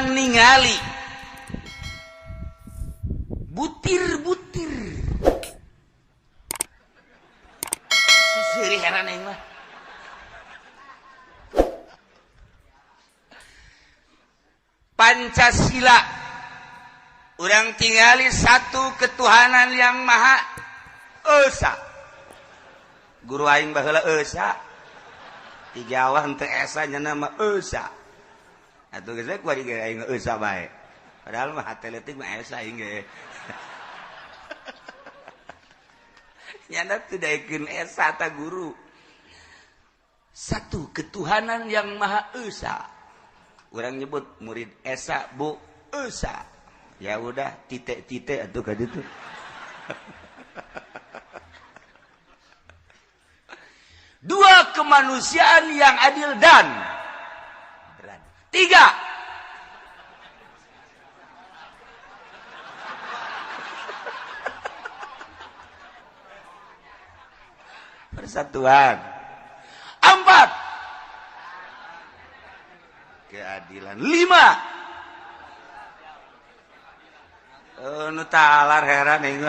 urang ningali butir-butir sisiri heran aing mah Pancasila urang tingali satu ketuhanan yang maha esa guru aing baheula esa di Jawa henteu esa nya nama esa atuh geus kuari ge aing esa bae padahal mah atletik mah esa aing ge nyana teu daekeun esa ta guru satu ketuhanan yang maha esa urang nyebut murid esa bu esa ya udah titik-titik atuh ka ditu dua kemanusiaan yang adil dan tiga persatuan empat keadilan lima nu talar heran aing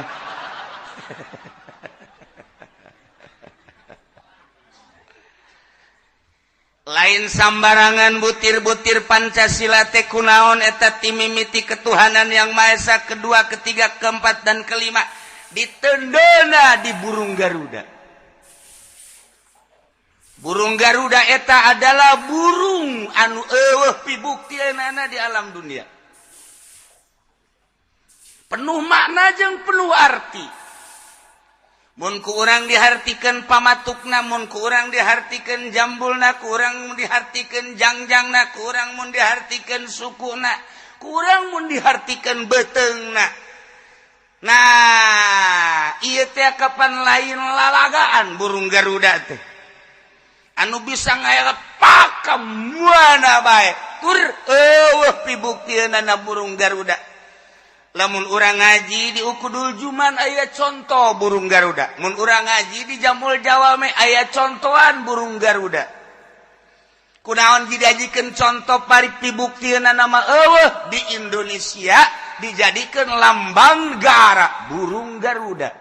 lain sambarangan butir-butir Pancasila teh kunaon eta timimiti ketuhanan yang Maha Esa kedua ketiga keempat dan kelima ditendona di burung Garuda. Burung Garuda eta adalah burung anu eueuh pibuktianana di alam dunia. Penuh makna jeung penuh arti. Mun ku urang dihartikeun pamatukna, mun ku urang dihartikeun jambulna, ku urang dihartikeun jangjangna, ku urang mun dihartikeun sukuna, ku urang mun dihartikeun beuteungna. Nah, ieu teh kapan lain lalagaan burung Garuda teh. Anu bisa ngayapak ka mana bae tur eueuh pibuktianana burung Garuda lamun urang ngaji di Ukudul Juman aya contoh burung Garuda mun urang ngaji di Jamul Jawa me aya contohan burung Garuda kunaon dijadikeun contoh parik pibuktianana mah eueuh di Indonesia dijadikeun lambang negara burung Garuda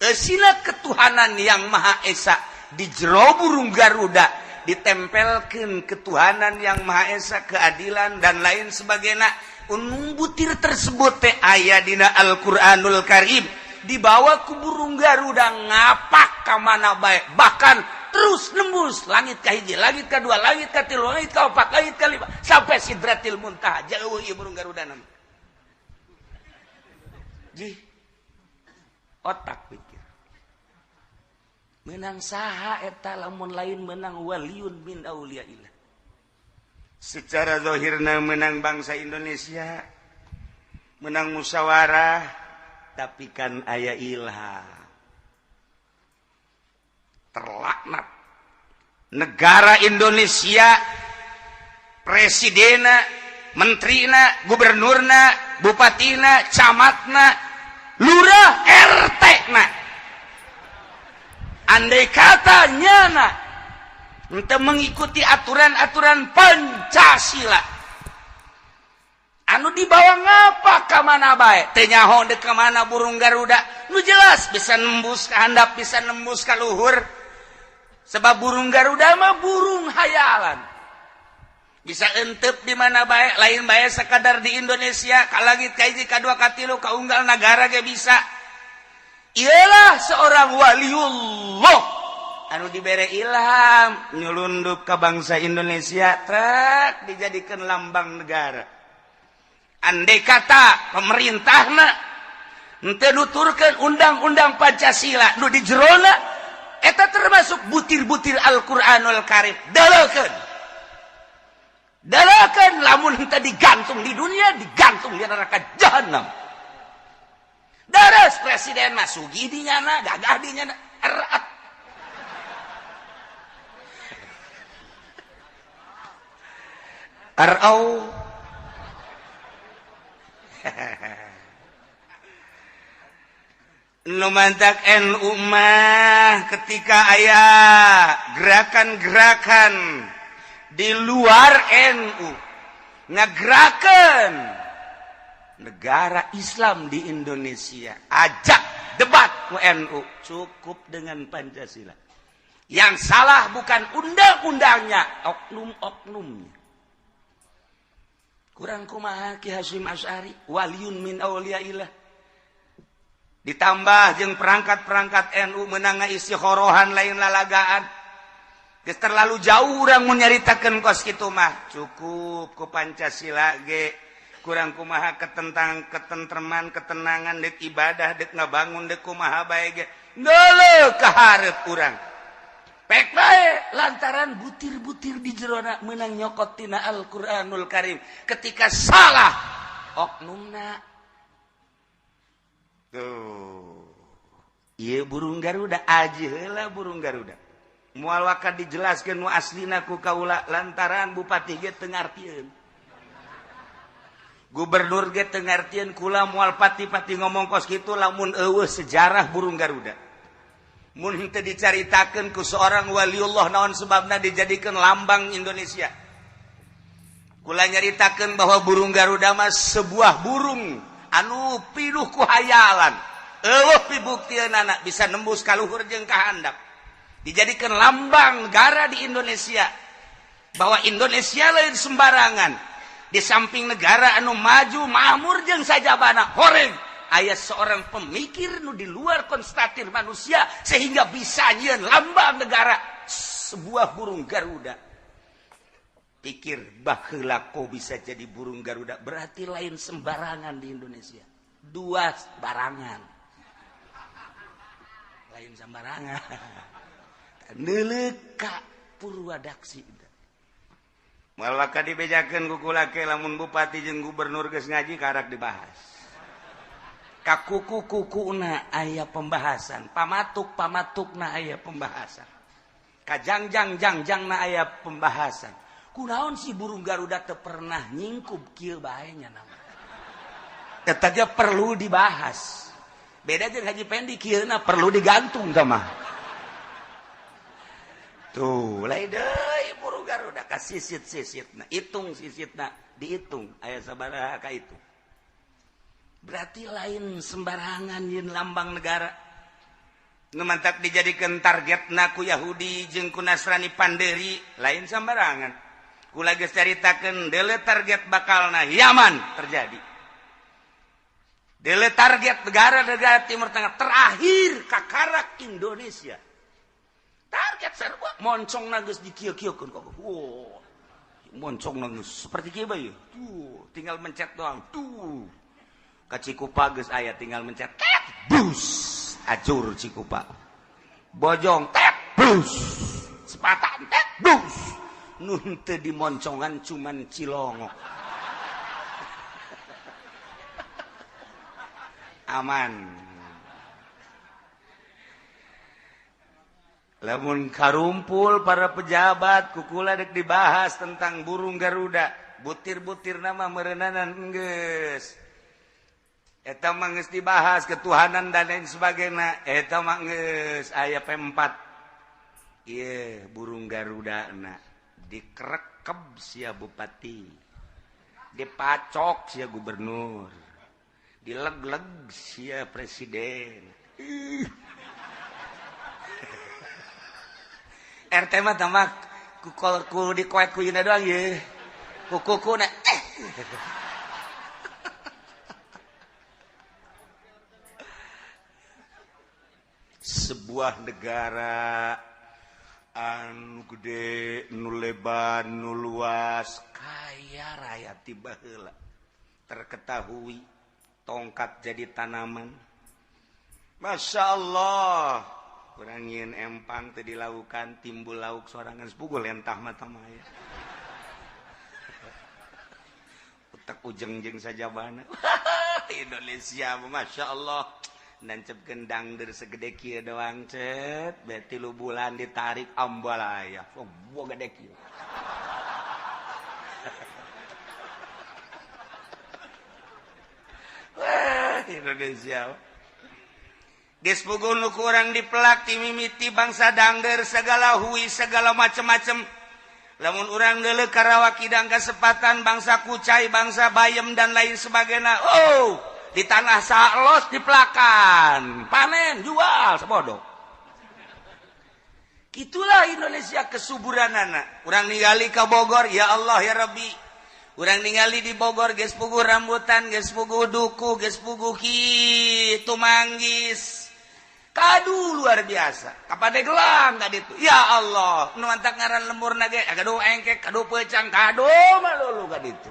eusina ketuhanan yang Maha Esa di jero burung Garuda ditempelkeun ketuhanan yang Maha Esa keadilan dan lain sebagainya butir tersebut teh aya dina Al-Qur'anul Karim dibawa ku burung Garuda ngapak ka mana bae bahkan terus nembus langit ka hiji langit ka dua langit ka tilu langit ka opat langit ka lima sampai Sidratil Muntaha jauh ieu burung Garuda nama ji otak pikir menang saha eta lamun lain menang waliun min auliyaillah secara zahirna menang bangsa Indonesia menang musyawarah tapi kan aya ilham terlaknat negara Indonesia presidena menterina gubernurna bupatina camatna lurah RT na andai kata nyana untuk mengikuti aturan-aturan Pancasila anu dibawa ngapa ka mana bae teh nyaho dek ka mana burung Garuda nu jelas bisa nembus ka handap bisa nembus ka luhur sebab burung Garuda mah burung hayalan bisa entep di mana bae lain bae sekadar di Indonesia ka langit ka hiji ka dua ka tilu ka unggal nagara ge bisa ialah seorang waliullah anu dibere ilham nyulunduk ke bangsa Indonesia trek dijadikan lambang negara andai kata pemerintahna henteu nuturkeun undang-undang Pancasila nu di jerona eta termasuk butir-butir Al-Qur'anul Karim dalakeun lamun henteu digantung di dunia digantung di neraka jahanam daras presiden mah sugi di nyana gagah di nyana erat arau nu mantak NU mah ketika aya gerakan-gerakan di luar NU ngagerakan negara Islam di Indonesia. Ajak debat ku NU, cukup dengan Pancasila. Yang salah bukan undang-undangnya, oknum-oknumnya. Kurang kumaha Ki Hasyim Asy'ari, waliyun min auliyaillah. Ditambah jeung perangkat-perangkat NU menang istikharohan lain lalagaan. Geus terlalu jauh urang mun nyaritakeun kos kitu mah. Cukup ku Pancasila ge. Kurang kumaha ketentreman, ketenangan deuk ibadah, deuk ngabangun, deuk kumaha bae ge. Ngeuleuh ka hareup urang. Pek bae lantaran butir-butir di jerona menang nyokot tina Al-Qur'anul Karim. Ketika salah oknumna. Tuh. Ieu burung Garuda aji heula burung Garuda. Moal wakad dijelaskeun nu aslina ku kaula lantaran bupati ge teu ngartieun. Gubernur ge teu ngartieun kula moal pati-pati ngomong kos kitu lamun eueuh sejarah burung Garuda. Mun teu dicaritakeun ku seorang waliullah naon sebabna dijadikeun lambang Indonesia. Kula nyaritakeun bahwa burung Garuda mah sebuah burung anu pinuh ku hayalan. Eueuh pibuktieunnana bisa nembus ka luhur jeung ka handap. Dijadikeun lambang negara di Indonesia. Bahwa Indonesia lain sembarangan. Di samping negara anu maju makmur jeung sajabana horeng aya seorang pemikir nu di luar konstatir manusia sehingga bisa nyieun lambang negara sebuah burung Garuda. Pikir baheula kau bisa jadi burung Garuda berarti lain sembarangan di Indonesia. Dua barangan. Lain sembarangan. Neuleuh ka Purwadaksi. Moal waka dibejakeun ku kula ke lamun bupati jeung gubernur geus ngaji karak dibahas. Ka kuku-kukuna aya pembahasan, pamatuk-pamatukna aya pembahasan. Ka jangjang-jangjangna aya pembahasan. Kunaon si burung Garuda teu pernah nyingkup kieu bae nya nama. Tetapi perlu dibahas. Beda jeung Haji Pendi kieuna perlu digantung tah mah. Tuh, lain deui burung Garuda ka sisit-sisitna, hitung sisitna, dihitung aya sabaraha ka itu. Berarti lain sembarangan yin lambang negara. Nu mantap dijadikeun targetna ku Yahudi jeung ku Nasrani Panderi, lain sembarangan. Kula geus caritakeun deuleu target bakalna Yaman terjadi. Deuleu target negara-negara Timur Tengah terakhir kakarak Indonesia. Target sarua moncongna geus dikieu-kieukeun kok. Wow. Moncongna geus seperti kieu bae. Tuh, tinggal mencet doang. Tuh. Ka Cikupa geus aya tinggal mencet. Tet, bus. Acur Cikupa. Bojong, tet, bus. Sepatan, tet, bus. Nun teu dimoncongan cuman Cilongo. Aman. Lamun karumpul para pejabat kukula dek dibahas tentang burung Garuda. Butir-butir nama merenanan geus. Eta mah geus dibahas ketuhanan dan lain sebagainya. Eta mah geus aya P4. Ieu burung Garuda na dikerekeb sia bupati. Dipacok sia gubernur. Dileg-leg sia presiden. RT mah tambah ku dikoek ku yeuna doang ye. Kuku-kukuna sebuah negara anu gede, nu lebar, nu luas, kaya raya tiba heula. Terketahui tongkat jadi tanaman. Masya Allah. Kurang nyin empang teu dilakukan timbul lauk sorangan sepugul lentah mata maya. Utek ujeng jeung sajabana. Indonesia Masya Allah. Nancepkeun dangder segede kieu doang cet. Beti 3 bulan ditarik ambalaya. Oh, gua gede kieu. Wah, Indonesia. Geus puguh nu kurang dipelak timimiti bangsa dangder segala hui segala macem-macem lamun urang deuleu Karawak Kidang kesempatan bangsa Kucai, bangsa Bayem dan lain sebagainya. Oh, di tanah salos dipelakan, panen, jual, sebodoh. Gitulah Indonesia kesuburanana. Urang ningali ka Bogor, ya Allah ya Rabbi. Urang ningali di Bogor geus puguh rambutan, geus puguh duku, geus puguh kitu manggis. Kadu luar biasa. Kapade gelang ka ditu. Ya Allah, nu mantak ngaran lemurna ge kadu engkek, kadu peucang, kadu malulu ka ditu.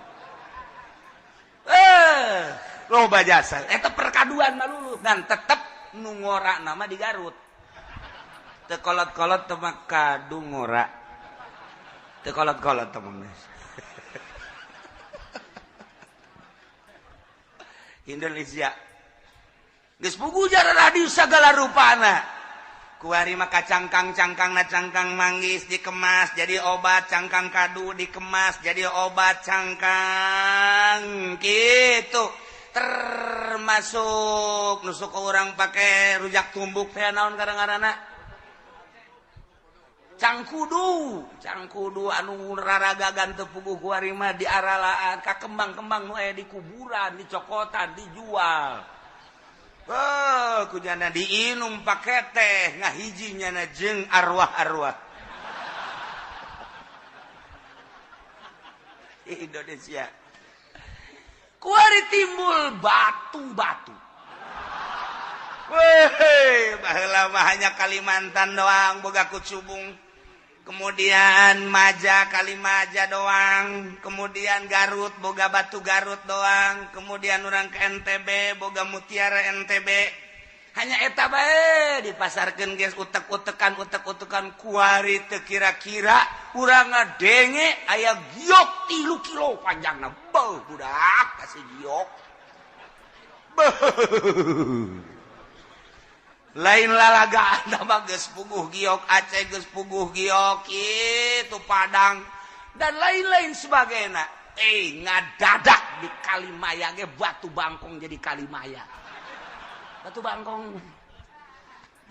Loba jasa. Eta perkaduan malulu dan tetep nu ngora nama di Garut. Teu kolot-kolot teu mah kadu ngora. Teu kolot-kolot teu mah. Indonesia geus puguh jara radius sagala rupana. Kuari mah kacangkang-cangkangna cangkang manggis dikemas jadi obat, cangkang kadu dikemas jadi obat cangkang. Gitu. Termasuk nusuk orang pakai rujak tumbuk teh naon kadang-kadangna? Cangkudu anu raragagan teu puguh kuari mah diaralaan ka kembang-kembang nu aya di kuburan, dicokotan, dijual. Kujana diinum pake teh ngahijinya na jeung arwah-arwah. Indonesia. Kuari timbul batu-batu. Weh, baheula mah hanya Kalimantan doang boga kucubung. Kemudian Maja, Kalimaja doang. Kemudian Garut, boga batu Garut doang. Kemudian orang ke NTB, boga mutiara NTB. Hanya eta bae dipasarkeun geus utek-utekan kuari teu kira-kira urang ngadenge aya giok 3 kilo panjangna. Beuh budak kasih giok. Beuh. Lain lalagaan nama geus puguh giok, Aceh geus puguh giok, itu Padang dan lain-lain sebagainya. Ngadadak di Kalimaya ge batu bangkong jadi Kalimaya. Batu bangkong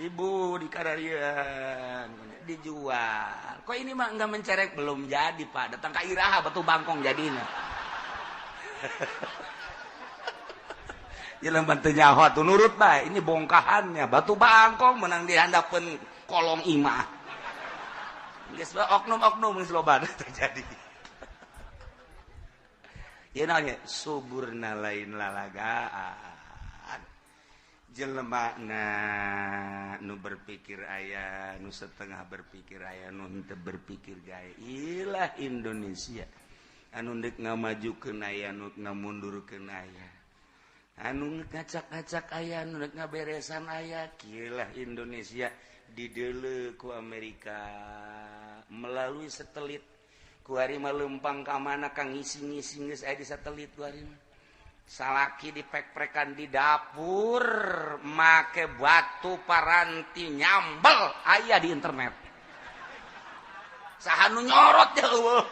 dibu di Kararian dijual. Kok ini mah enggak mencerek, belum jadi Pak. Datang ka Iraha batu bangkong jadinya. Jalan bantu nyaho tuh nurut bae, ini bongkahannya batu bangkong menang dihandapeun kolong imah. Geus oknum-oknum geus loba terjadi. Ieu naon nya suburna lain lalagaan. Jelemana nu berpikir aya, nu setengah berpikir aya, nu henteu berpikir gawe. Ilah Indonesia. Anu deuk ngamajukeun aya, nu ngamundurkeun aya. Anu ngacak-ngacak aya, anu ngaberesan aya. Kieulah Indonesia dideuleu ku Amerika melalui satelit. Kuari mah leumpang ka mana ka ngisi-ngisi geus aya di satelit kuari mah. Salaki dipek-prekan di dapur, make batu paranti nyambel aya di internet. Saha nu nyorot ya eueuh.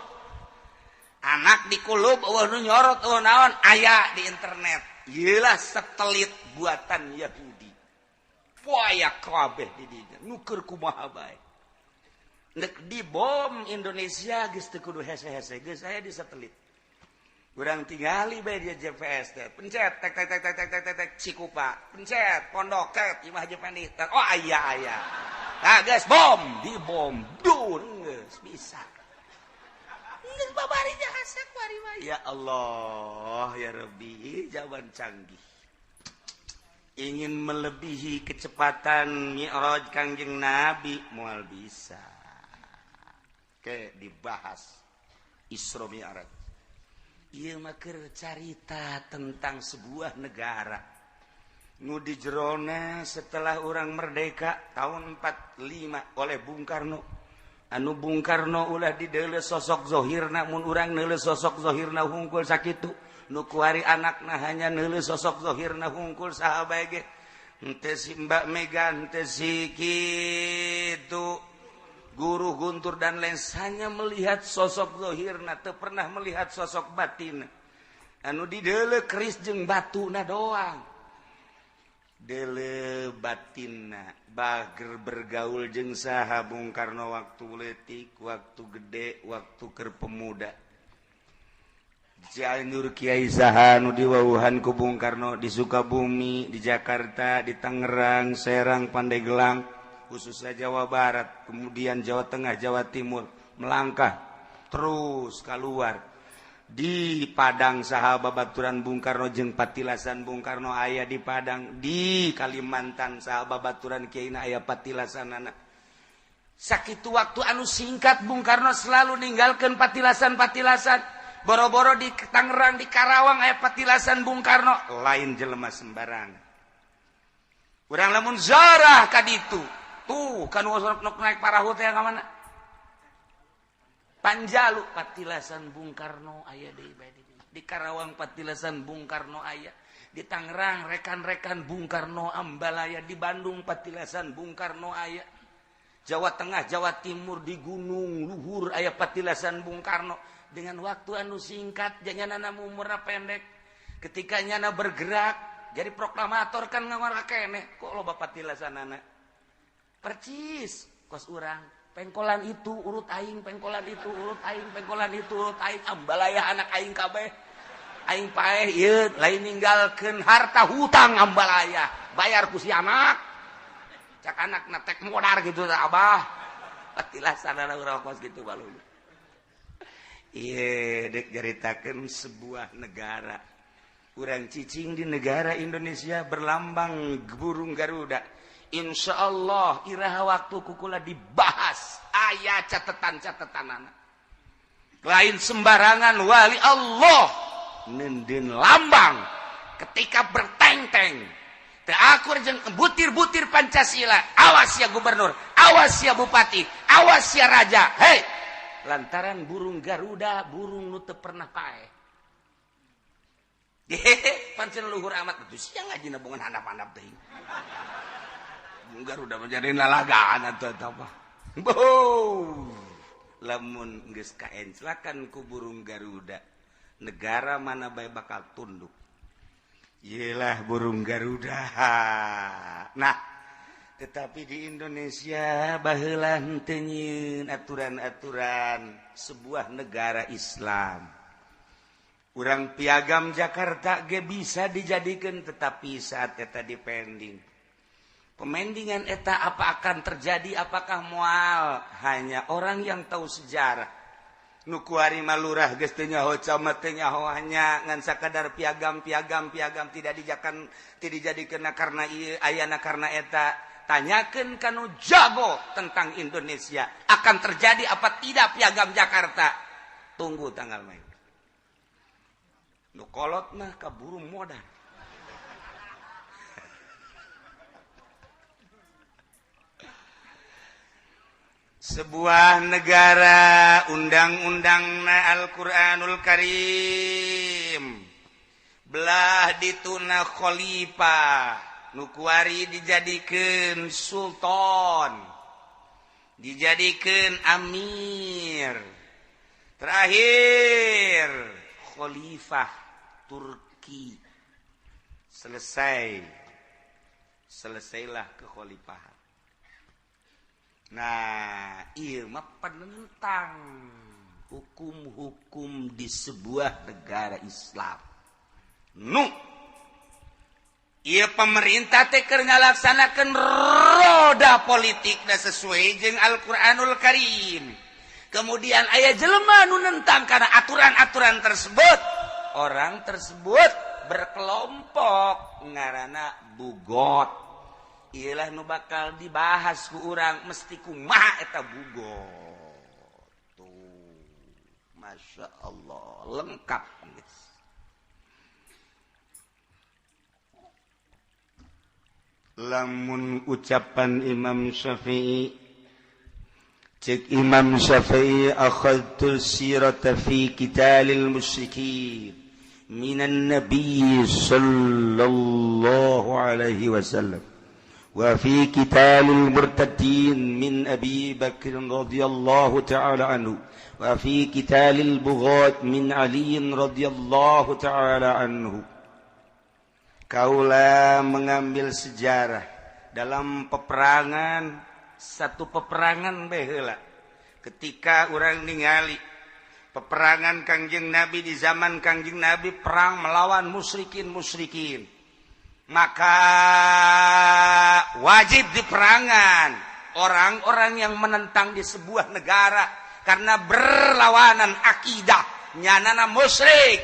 Anak di kulub eueuh nu nyorot eueuh naon aya di internet. Iyalah satelit buatan Yahudi. Poaya kabeh di dinya. Nuker kumaha bae. Nek dibom Indonesia geus teu kudu hese-hese, geus aya di satelit. Urang tingali bae dia GPS teh. Pencet tek Cikupa. Pencet Pondok tek Imah Jepandi. Oh aya. Nah geus bom, dibom. Dur geus bisa. Geus babarinya hasak bari mah. Ya Allah, ya Rabbi, jawaban canggih. Ingin melebihi kecepatan Mi'raj Kangjeng Nabi moal bisa. Oke, dibahas Isra Mi'raj. Ieu mah keur carita tentang sebuah negara. Nu di jerona setelah orang merdeka tahun 45 oleh Bung Karno. Anu Bung Karno ulah dideuleu sosok zohirna, mun urang neuleu sosok zohirna hungkul sakitu, nu kuari anakna hanya neuleu sosok zohirna hungkul saha bae ge. Henteu si Mbak Mega, henteu si kitu Guru Guntur dan lain, hanya melihat sosok zohirna, teu pernah melihat sosok batin. Anu dideuleu keris jeung batuna doang. dele batinna bager bergaul jeung saha Bung Karno waktu leutik, waktu gede, waktu keur pemuda. Cianjur Kiai saha nu diwauhan ku Bung Karno di Sukabumi, di Jakarta, di Tangerang, Serang, Pandeglang, khususnya Jawa Barat, kemudian Jawa Tengah, Jawa Timur, melangkah terus keluar. Di Padang saha babaturan Bung Karno jeung patilasan Bung Karno aya di Padang. Di Kalimantan saha babaturan Kiaina aya patilasanana. Sakitu waktu anu singkat Bung Karno selalu ninggalkeun patilasan-patilasan. Boro-boro di Tangerang, di Karawang aya patilasan Bung Karno, lain jelema sembarang. Urang lamun zarah ka ditu. Tuh kan nok naik parahu teh ka mana? Panjalu patilasan Bung Karno aya di Karawang patilasan Bung Karno aya, di Tangerang rekan-rekan Bung Karno ambalaya, di Bandung patilasan Bung Karno aya, Jawa Tengah, Jawa Timur di Gunung Luhur aya patilasan Bung Karno. Dengan waktu anu singkat, janganana umurna pendek, ketika nyana bergerak jadi proklamator kan ngawara keneh, kok loba patilasanana percis kos urang. Pengkolan itu urut aing, pengkolan itu urut aing, pengkolan itu urut aing, ambalaya anak aing kabeh. Aing paeh ieu lain ninggalkeun harta hutang ambalaya, bayar ku si anak. Cak anakna tek modar gitu tah Abah. Patilasanana urang kos kitu balung. Ieu dek jaritakeun sebuah negara. Urang cicing di negara Indonesia berlambang burung Garuda. Insyaallah iraha waktu kukula dibahas aya catetan-catetanana. Lain sembarangan wali Allah nendin lambang ketika berteng-teng teu akur jeung butir-butir Pancasila. Awas ya gubernur, awas ya bupati, awas ya raja. Hei, lantaran burung Garuda burung nu teu pernah paeh. Pancen luhur amat betul sia ngajina bungan handap-handap teuing. Garuda menjadi lalagaan atau apa? Lamun geus kaenclakan ku burung Garuda, negara mana bae bakal tunduk. Yelah burung Garuda. Nah, tetapi di Indonesia baheula henteu nyieun aturan-aturan sebuah negara Islam. Urang piagam Jakarta ge bisa dijadikeun, tetapi saat eta dipending. Pemendingan eta apa akan terjadi, apakah moal hanya orang yang tahu sejarah. Nu kuari malurah geus teu nyaho camat teu nyaho hanya ngan sakadar piagam tidak dijadikeun karena ieu ayana karena eta. Tanyakeun kanu jago tentang Indonesia, akan terjadi apa tidak piagam Jakarta. Tunggu tanggal main. Nu kolot mah kaburu modal. Sebuah negara undang-undangna Al-Qur'anul Karim belah dituna khalifah nu kuari dijadikeun sultan, dijadikeun amir, terakhir khalifah Turki. Selesailah kekhalifahan. Nah, ieu mah penentang hukum-hukum di sebuah negara Islam. Ieu pemerintah teh keur ngalaksanakeun roda politikna sesuai jeung Al-Qur'anul Karim. Kemudian aya jelema nu nentang kana aturan-aturan tersebut. Orang tersebut berkelompok ngaranna bugot. Ialah nu bakal dibahas ku urang mesti kumaha eta bugot. Tuh, Masya Allah, lengkap guys. Lamun ucapan Imam Syafi'i, cek Imam Syafi'i, akhadtu sirata fi qitalil musyrikin minan nabiy sallallahu alaihi wasallam wa fi qitalil murtadin min Abi Bakr radhiyallahu ta'ala anhu wa fi qitalil bughat min Ali radhiyallahu ta'ala anhu. Kaula mengambil sejarah dalam satu peperangan baheula. Ketika orang ningali peperangan Kangjeng Nabi di zaman Kangjeng Nabi perang melawan musyrikin, maka wajib diperangan orang-orang yang menentang di sebuah negara karena berlawanan akidah nyanana musyrik,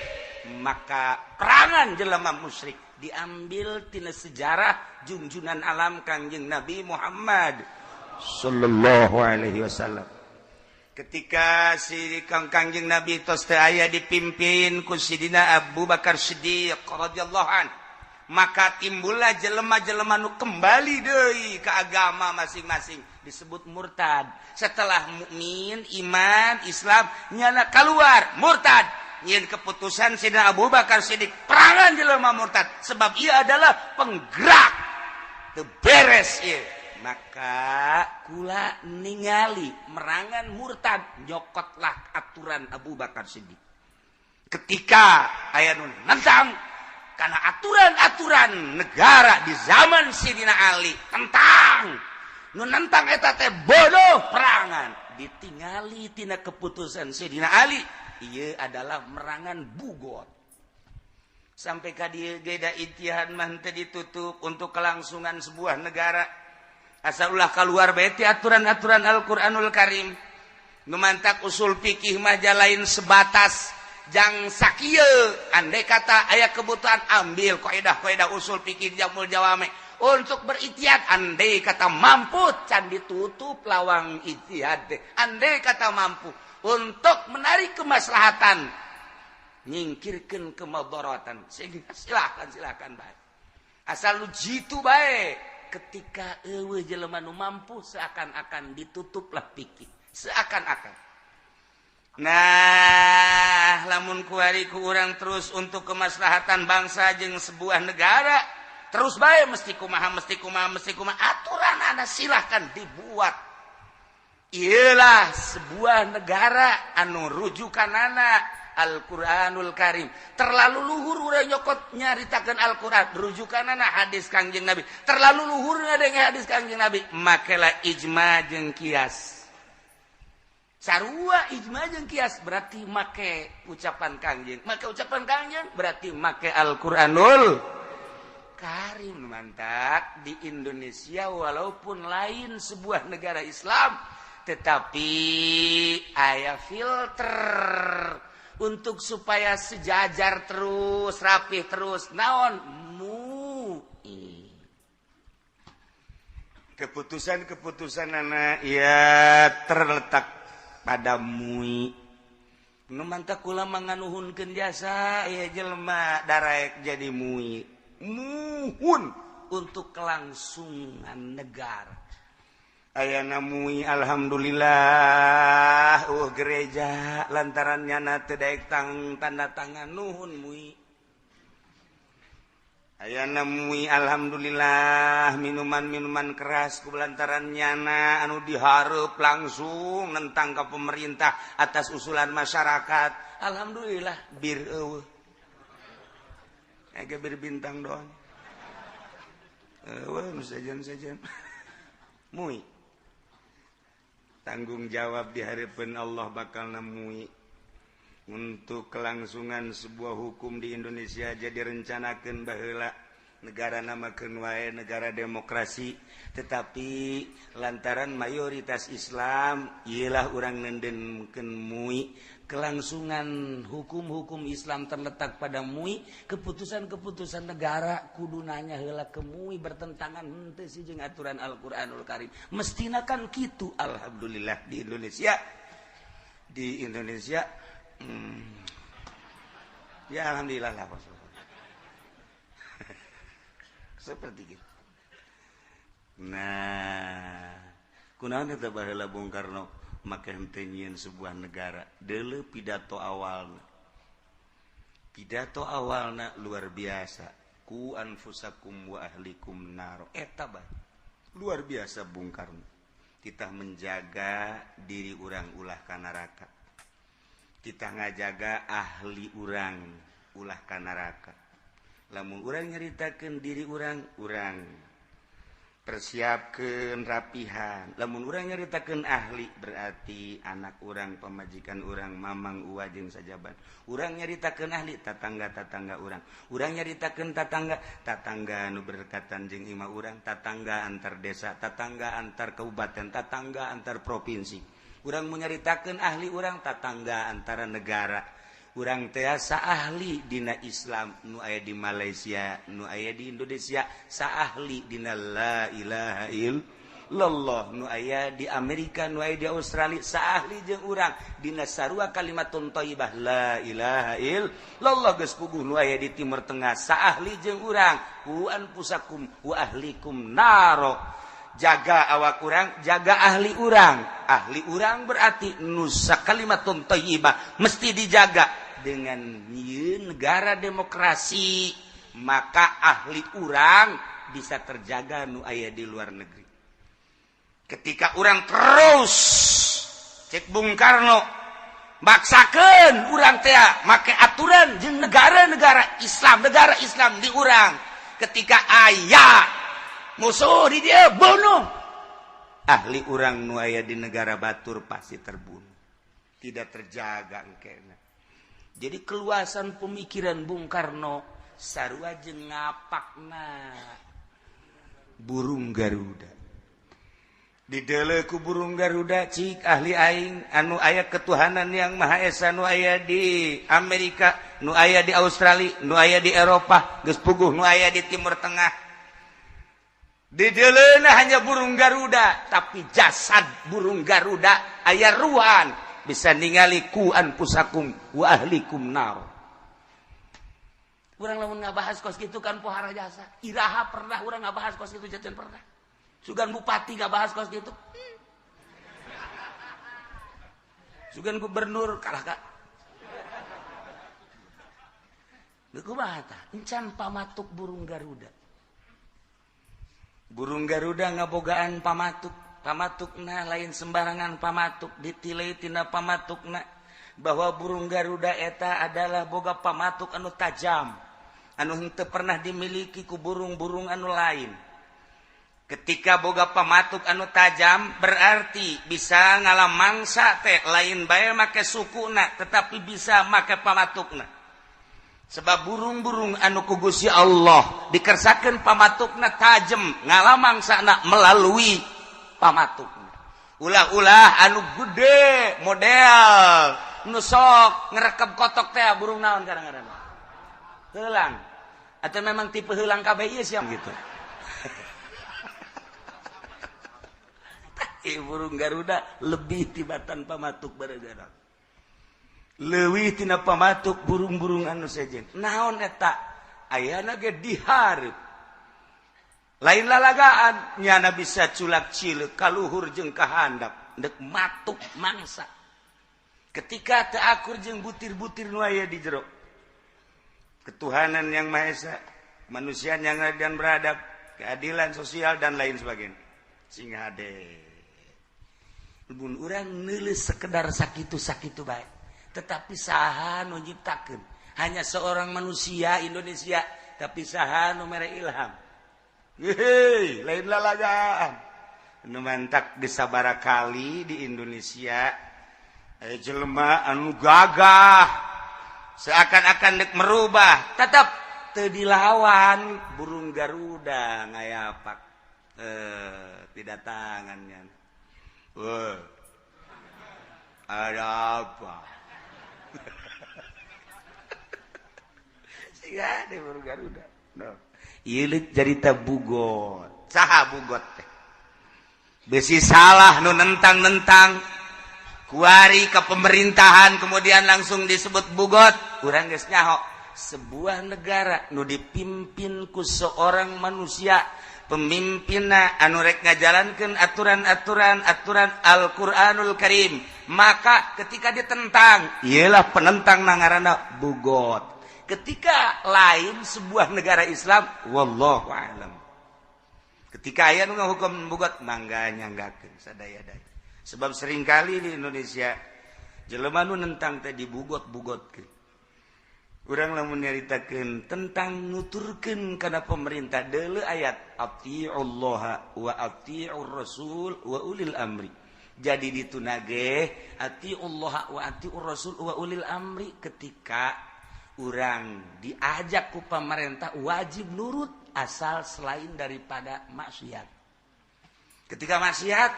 maka perangan jelema musyrik diambil tina sejarah junjunan alam Kangjeng Nabi Muhammad sallallahu alaihi wasallam. Ketika si Kangjeng Nabi tos teu aya dipimpin ku Sidina Abu Bakar Siddiq radhiyallahu an, maka timbullah jelema-jelema nu kembali deui ke agama masing-masing disebut murtad. Setelah mukmin, iman, Islam nyana keluar murtad. Nyin keputusan Sidina Abu Bakar Siddiq perangan jelema murtad sebab ia adalah penggerak teu beres ieu. Maka kula ningali merangan murtad nyokotlah aturan Abu Bakar Siddiq. Ketika aya nu nentang karena aturan-aturan negara di zaman Sidina Ali tentang nu nentang eta teh bodoh perangan ditingali tina keputusan Sidina Ali. Ieu adalah merangan bugot. Sampai ka dieu ge da ijtihad mah teu ditutup untuk kelangsungan sebuah negara. Asal ulah keluar bae ti aturan-aturan Al-Qur'anul Karim. Nu mantak usul fikih mah lain sebatas jang sakieu. Andai kata aya kebutuhan ambil kaidah-kaidah usul fikih Jamul Jawame untuk berijtihad. Andai kata mampu can ditutup lawang ijtihad teh. Andai kata mampu untuk menarik kemaslahatan, nyingkirkeun kemadharatan. Silakan bae. Asal lu jitu bae. Ketika eueuh jelema nu mampu seakan-akan ditutuplah fikih, seakan-akan. Nah, lamun kuari ku urang terus untuk kemaslahatan bangsa jeung sebuah negara, terus bae mesti kumaha aturan ana silahkan dibuat. Iyalah sebuah negara anu rujukanana Al-Qur'anul Karim. Terlalu luhur urang nyokot nyaritakeun Al-Qur'an, rujukanana hadis Kangjeng Nabi. Terlalu luhur ngadenge hadis Kangjeng Nabi, makelah ijma jeung kias. Sarua ijma jeung kias berarti make ucapan Kangjeng. Make ucapan Kangjeng berarti make Al-Qur'anul Karim. Mantap. Di Indonesia walaupun lain sebuah negara Islam, tetapi aya filter untuk supaya sejajar terus, rapih terus. Naon? MUI. Keputusan anak ya terletak pada MUI. Nu mantap kula manganuhunkeun jasa ya jelema daraek jadi MUI. Muhun untuk kelangsungan negara. Ayana MUI alhamdulillah gereja lantarannya na teu daek tanda tangan nuhun MUI. Ayana MUI alhamdulillah minuman keras ku lantarannya na anu dihareup langsung nentang ka pemerintah atas usulan masyarakat. Alhamdulillah bir eueuh. Age bir bintang doang. Eueuh sajan-sajan. MUI tanggung jawab di harapan Allah bakal nemui untuk kelangsungan sebuah hukum di Indonesia. Jadi rencanakeun baheula negara namakeun wae negara demokrasi, tetapi lantaran mayoritas Islam ialah urang nendenkeun MUI. Kelangsungan hukum-hukum Islam terletak pada MUI. Keputusan-keputusan negara kudu nanya heula ke MUI bertentangan henteu si jeung aturan Al-Qur'anul Karim. Mestina kan kitu. Alhamdulillah di Indonesia ya alhamdulillah lah seperti itu. Nah, kunaon eta baheula Bung Karno make henteu nyieun sebuah negara. Deuleu pidato awalna luar biasa. Ku anfusakum wa ahlikum nar. Eta bae. Luar biasa Bung Karno. Kita menjaga diri urang ulah ka neraka. Kita ngajaga ahli urang ulah ka neraka. lamun urang nyaritakeun diri urang persiapkeun rapihan. Lamun urang nyaritakeun ahli berarti anak urang, pamajikan urang, mamang, uwa jeung sajaban. Urang nyaritakeun ahli tatangga-tatangga urang. Urang nyaritakeun tatangga anu berdekatan jeung imah urang, tatangga antar desa, tatangga antar kabupaten, tatangga antar provinsi. Urang mau nyaritakeun ahli urang, tatangga antara negara. Urang teh saahli dina Islam nu aya di Malaysia, nu aya di Indonesia, saahli dina la ilaha illallah, nu aya di Amerika, nu aya di Australia, saahli jeung urang dina sarua kalimatun thayyibah la ilaha illallah geus puguh nu aya di Timur Tengah, saahli jeung urang ku anfusakum wa ahlikum naro. Jaga awak urang, jaga ahli urang. Ahli urang berarti nusa kalimatun thayyibah mesti dijaga. Dengan negara demokrasi, maka ahli urang bisa terjaga nu aya di luar negeri. Ketika urang terus cek Bung Karno maksakeun urang teh make aturan jeung negara Islam di urang. Ketika aya musuh di dia bunuh. Ahli urang nu aya di negara batur pasti terbunuh. Tidak terjaga engkena. Jadi keluasan pemikiran Bung Karno sarua jeung ngapakna burung Garuda. Dideuleu ku burung Garuda cik ahli aing anu aya ketuhanan yang Maha Esa nu aya di Amerika, nu aya di Australia, nu aya di Eropa, geus puguh nu aya di Timur Tengah. Dideuleuna hanya burung Garuda, tapi jasad burung Garuda aya ruhan. Bisa ningali ku anfusakum wa ahlikum nar. Urang lamun ngabahas kos kitu kan pohara jasa. Iraha pernah urang ngabahas kos kitu jajan pernah. Sugan bupati ngabahas kos kitu. Sugan gubernur kalah ka. Kumaha tah? Encan pamatuk burung Garuda. Burung Garuda ngabogaan pamatuk. Pamatukna lain sembarangan pamatuk, ditilai tina pamatukna bahwa burung Garuda eta adalah boga pamatuk anu tajam, anu henteu pernah dimiliki ku burung-burung anu lain. Ketika boga pamatuk anu tajam berarti bisa ngalamangsa teh lain bae make sukuna tetapi bisa make pamatukna. Sebab burung-burung anu ku Gusti Allah dikersakeun pamatukna tajem ngalamangsana melalui pamatuk. Ulah-ulah anu gede model nu sok ngerekep kotok teh burung naon kadang-kadang. Heulang. Atau memang tipe heulang kabeh ieu siam gitu. Burung Garuda lebih tibatan pamatuk baregana. Leuwih tina pamatuk burung-burung anu sejen. Naon eta? Ayana ge dihareup. Lain lalagaan nyana bisa culak cileuk kaluhur jeung kahandap dek matuk mangsa. Ketika teu akur jeung butir-butir nu aya di jero. Ketuhanan yang Maha Esa, kemanusiaan yang adil dan beradab, keadilan sosial dan lain sebagainya. Sing hade. Mun urang neuleus sekedar sakitu-sakitu bae. Tetapi saha nu nyiptakeun? Hanya seorang manusia Indonesia, tapi saha nu mere ilham? Hei, lain lalagaan. Nu mantak di sabara kali di Indonesia jelema anu gagah seakan-akan dek merubah, tetap teu dilawan burung Garuda ngayapak pidatangannya. Ada apa? Siga di burung Garuda. No. Ieu jarita bugot. Saha bugot teh? Besi salah nu nentang-nentang kuari ke pemerintahan kemudian langsung disebut bugot. Urang geus nyaho sebuah negara nu dipimpin ku seorang manusia pemimpinna anu rek ngajalankeun aturan Al-Qur'anul Karim, maka ketika ditentang ialah penentang ngaranna bugot. Ketika lain sebuah negara Islam, wallahu a'lam. Ketika aya nu ngahukum bugot, mangga nyanggakeun sadaya-daya. Sebab seringkali di Indonesia jelema nu nentang teh dibugot-bugotkeun. urang lamun nyaritakeun tentang nuturkeun kana pemerintah deuleu ayat atiullaha wa atiur rasul wa ulil amri. Jadi ditunage atiullaha wa atiur rasul wa ulil amri ketika urang diajak ku pemerintah wajib nurut asal selain daripada maksiat. Ketika maksiat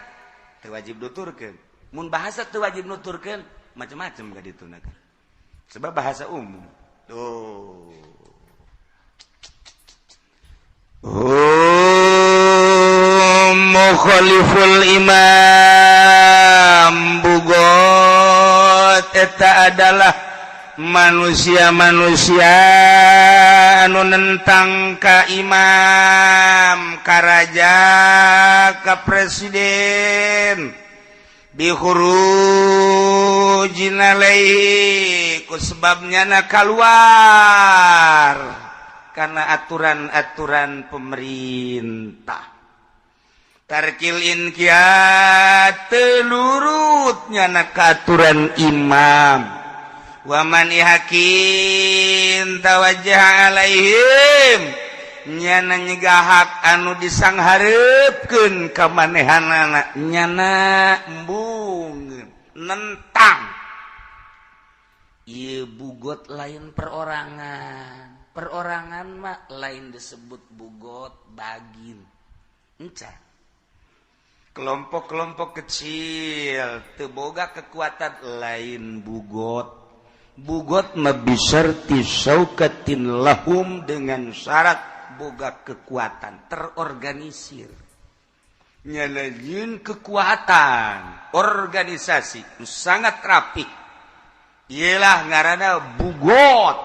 teu wajib nuturkeun. Mun bahasa teu wajib nuturkeun macam-macam ka ditunakeun. Sebab bahasa umum. Tuh. Mukhaliful imam bugot eta adalah manusia-manusia anu nentang ka imam, ka raja, ka presiden bihurujin alaihi ku sebabnya na keluar karena aturan-aturan pemerintah tarkil inqiyad telurutnya na aturan imam wa man hakin tawajjah alaihim nyana nyegahak anu disangharepkeun ka manehanana nyana embung nentang ieu bugot lain perorangan mah lain disebut bugot bagin encan kelompok-kelompok kecil teu boga kekuatan lain bugot mah bisyarti syaukatin lahum dengan syarat boga kekuatan terorganisir nyalain kekuatan organisasi sangat rapi ialah ngaranna bugot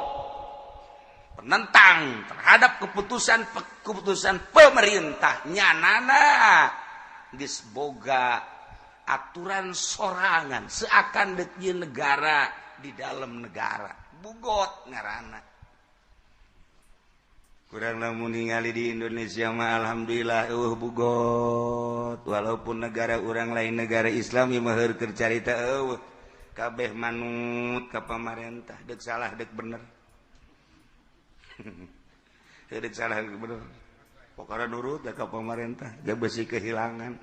penentang terhadap keputusan pemerintah nyanana geus boga aturan sorangan seakan deuk negara di dalam negara bugot ngaranna. Kurang lamun ningali di Indonesia mah alhamdulillah bugot walaupun negara urang lain negara Islam ieu mah heur keur carita kabeh manut ka pamarentah deuk salah deuk bener. Deuk salah deuk bener. Pokona nurut ka pamarentah ge beusi kehilangan.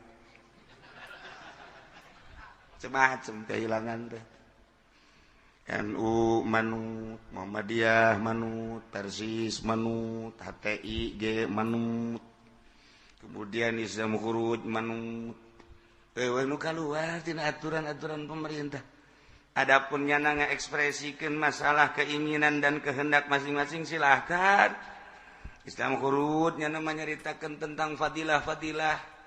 Macam kehilangan teh. NU manut, Muhammadiyah manut, Tarsis manut, HTI ge manut. Kemudian Islam Khuruj manut. Nu kaluar tina aturan-aturan pemerintah. Adapun nyana ngaekspresikeun masalah keinginan dan kehendak masing-masing silahkan. Islam Khuruj nyana nyaritakeun tentang fadilah-fadilah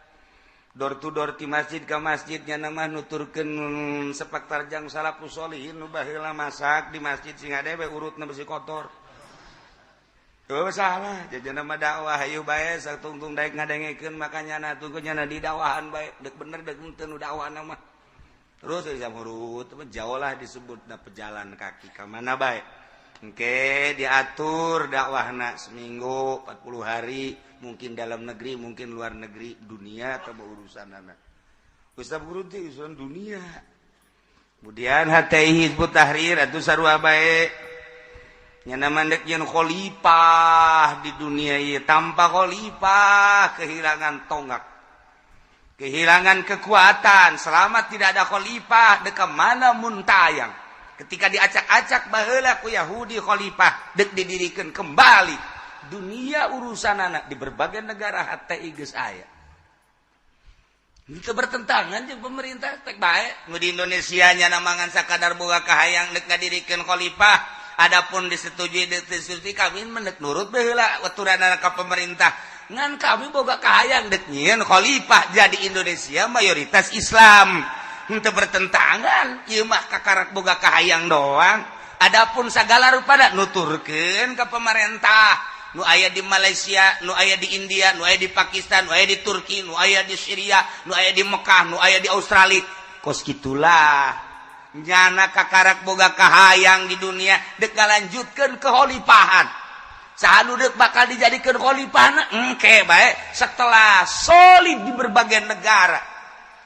door to door ti masjid ka masjidnya nama nuturkeun sepak tarjang salafus sholihin nu baheula masak di masjid sing ade we urutna besi kotor. Teu salah jajan nama dakwah hayu bae satungtung daek ngadengekeun makanya na tunggunya na di dakwahan bae deuk bener deuk teu nu dakwahna mah. Terus Islam Hurut jauh lah disebutna pejalan kaki ka mana bae. Engke diatur dakwahna seminggu 40 hari mungkin dalam negeri, mungkin luar negeri, dunia atau urusan anak. Ustaz Guru teh urusan dunia. Kemudian HTI Hizbut Tahrir atuh sarua bae. Nya mandek yen khalifah di dunia ieu tanpa khalifah kehilangan tonggak. Kehilangan kekuatan, selama tidak ada khalifah deuk mana muntayang. Ketika diacak-acak baheula ku Yahudi khalifah deuk didirikeun kembali. Dunia urusan anak di berbagai negara HTI geus aya. Itu bertentangan jeung pemerintah tek bae. Nu di Indonesia nya namangan sakadar boga kahayang deuk ngadirikeun khalifah, adapun disetujui deuk disetujui kawin mendeuk nurut baheula aturanna ka pemerintah. Ngan kami boga kahayang deuk nyieun khalifah jadi Indonesia mayoritas Islam. Henteu bertentangan, ieu mah kakarak boga kahayang doang. Adapun sagala rupada nuturkeun ka pemerintah. Nu aya di Malaysia, nu aya di India, nu aya di Pakistan, nu aya di Turki, nu aya di Syria, nu aya di Mekah, nu aya di Australia. Kos kitulah. Nyana kakarak boga kahayang di dunia deuk ngalanjutkeun kekhalifahan. Saha nu deuk bakal dijadikeun khalifahna engke bae setelah solid di berbagai negara.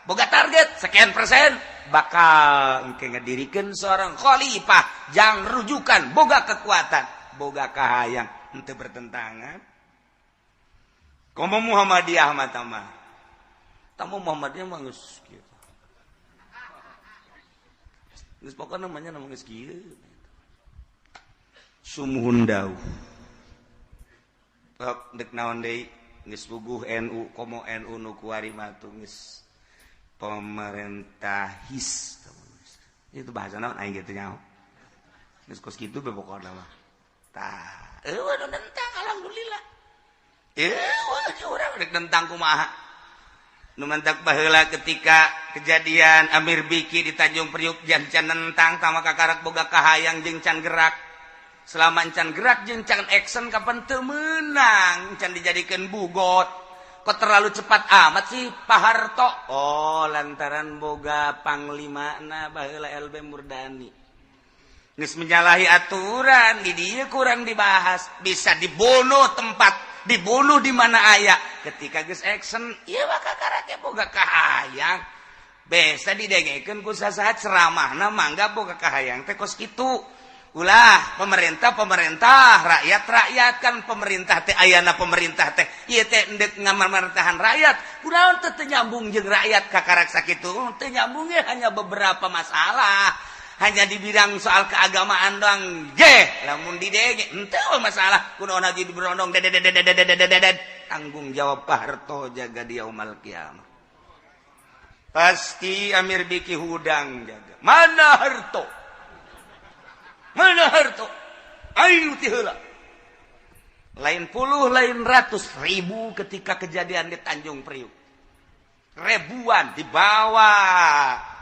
Boga target sekian persen bakal engke ngadirikan seorang khalifah jang rujukan boga kekuatan boga kahayang henteu bertentangan komo Muhammadiyah mah tamah tamu Muhammadiyah mah geus kieu geus pokona namanya geus kieu sumuhun dawuh dek naon deui geus puguh NU komo NU nu kuari mah geus pemerintahis itu bahasa naon aing gitu nyaho geus kos kitu be pokona mah tah eueuh nu nentang alhamdulillah eueuh urang rek nentang kumaha nu mantak baheula ketika kejadian Amir Biki di Tanjung Priuk jan can nentang tama kakarak boga kahayang jeung can gerak selama can gerak jeung can action kapan teu meunang can dijadikeun bugot kok terlalu cepat amat sih Pak Harto oh lantaran boga panglimana baheula LB Murdani geus menyalahi aturan di dieu kurang dibahas bisa dibunuh tempat dibunuh di mana aya ketika geus action ieu mah kakarake boga kahayang besa didengekeun ku sasaha ceramahna mangga boga kahayang teh kos kitu ulah pemerintah rakyat kan pemerintah teh ayana pemerintah teh ieu teh endek ngamartahan rakyat kunaon teh nyambung jeung rakyat kakarak sakitu teh nyambung hanya beberapa masalah hanya di bidang soal keagamaan doang lamun didenge henteu masalah kunaon haji diberondong tanggung jawab Pak Harto jaga di yaumul kiamah pasti Amir Biki hudang jaga mana Harto ayo ti heula lain puluh lain ratus ribu ketika kejadian di Tanjung Priuk ribuan dibawa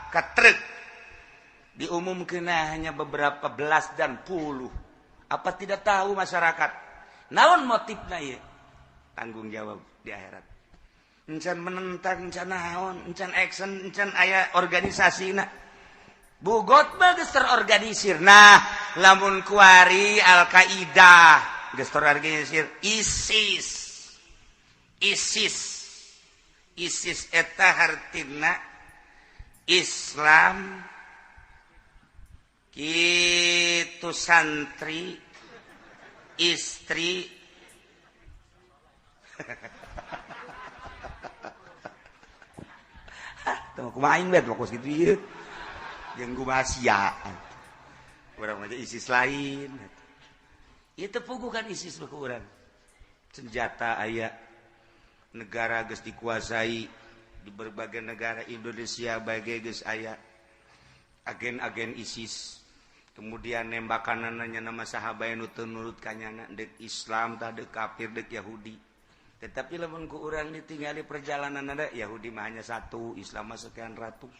ke truk diumumkeun hanya beberapa belas dan puluh apa tidak tahu masyarakat naon motifna ieu tanggung jawab di akhirat encan menentang encan naon encan action encan aya organisasina bugot mah geus terorganisir nah lamun kuari Al-Qaeda geus terorganisir ISIS eta hartina Islam kitu santri istri tuh kumaha aing bet fokus kitu ieu yang gumasia urang mah ISIS lain ieu teh puguh kan ISIS mah ku urang senjata aya negara geus dikuasai di berbagai negara Indonesia bage geus aya agen-agen ISIS kemudian nembakanana nama sahabat nu teu nurut kanyana dek Islam tah dek kafir dek Yahudi tetapi lamun ku urang ditinggali perjalanan ada Yahudi mah hanya satu Islam mah sekian ratus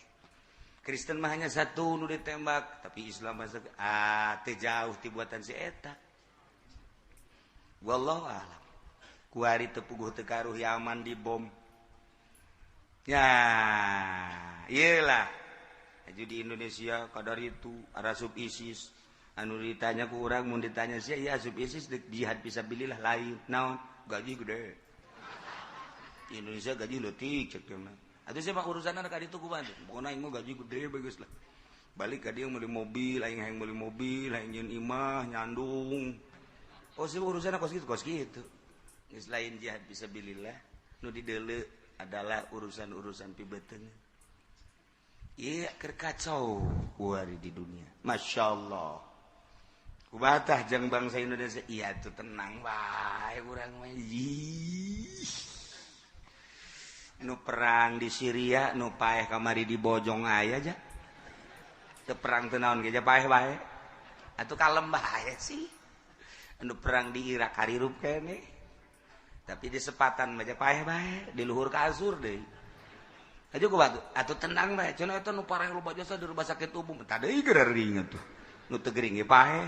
Kristen mah hanya satu nu ditembak tapi Islam mah teu jauh ti buatan si eta wallahu a'lam kuari teu puguh teu karuh Yaman dibom ya iyalah aju di Indonesia kadar itu arasub ISIS anu ditanya ku urang mun ditanya sia ya asub ISIS dek jihad fisabilillah lain naon gaji gede di Indonesia gaji leutik cek mah atuh sia mah urusanna ka ditu kumaha pokona aing mah gaji gede bagus lah balik ka dieu meuli mobil aing hayang meuli mobil aing nyeun imah nyandung oh sia urusanna kos kitu geus lain jihad fisabilillah nu dideuleu adalah urusan-urusan pibeuteung iya keur kacau kuari di dunia masyaallah kumaha tah jeung bangsa Indonesia iya tuh tenang wae urang mah nu perang di Syria nu paeh kamari di bojong aya aja teu perang teu naon ge paeh bae atuh kalem bae sih anu perang di Irak harirup keneh tapi di sepatan mah paeh bae di luhur kasur deui aja ku batu atuh tenang bae cenah eta nu parah loba jasa di rumah sakit umum tah deui geuring atuh nu teu geuring ge paeh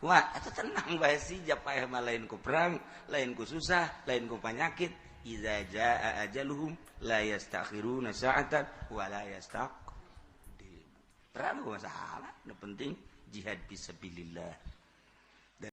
wah atuh tenang bae sih ja paeh mah lain ku perang lain ku susah lain ku panyakit iza jaa ajaluhum la yastakhiruna sa'atan wa la yastaqdim. Perang masalah, nu penting jihad fisabilillah.